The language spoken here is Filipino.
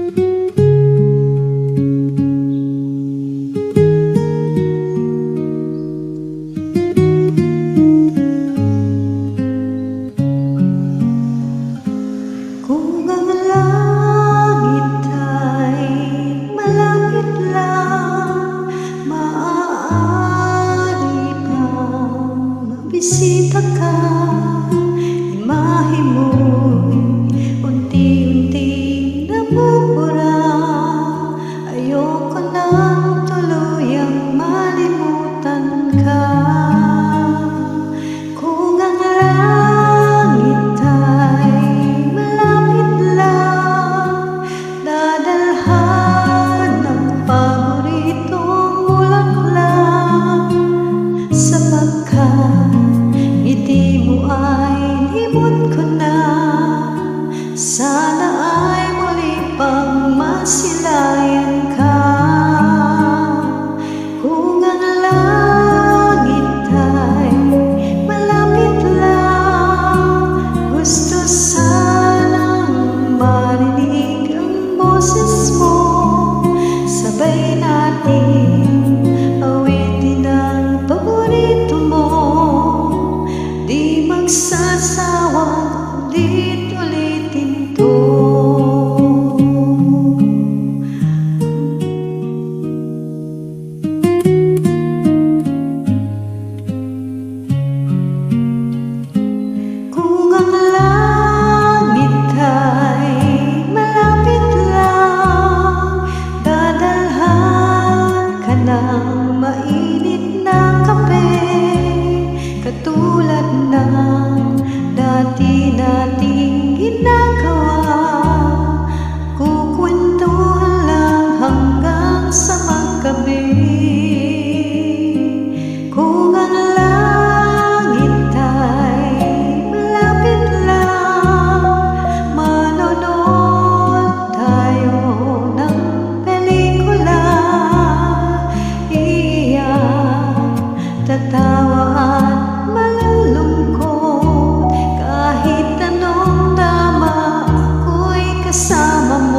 Kung ang langit ay malapit lang, maaari bang mabisita ka? Imahe mo'y unti-unting nabubura. Ayoko nang tuluyang malimutan ka. Kung ang langit ay malapit lang, dadalhan ng paboritong bulaklak, sapagkat ngiti mo ay limot ko na. Sana ay muli pang masilayan ka. Kung ang langit ay malapit lang, gusto sanang marinig ang boses mo. Sabay natin awitin ang paborito mo. Di magsasawang ulit-ulitin to. Kung ang langit ay malapit lang, dadalhan ka ng mainit na kape, katulad ng dati nating ginagawa. Kukwentuhan lang hanggang sa maggabi. Kung ang langit ay malapit lang, manonood tayo ng pelikula. Iiyak, tatawa at malulungkot, kahit anong tama ako'y kasama mo.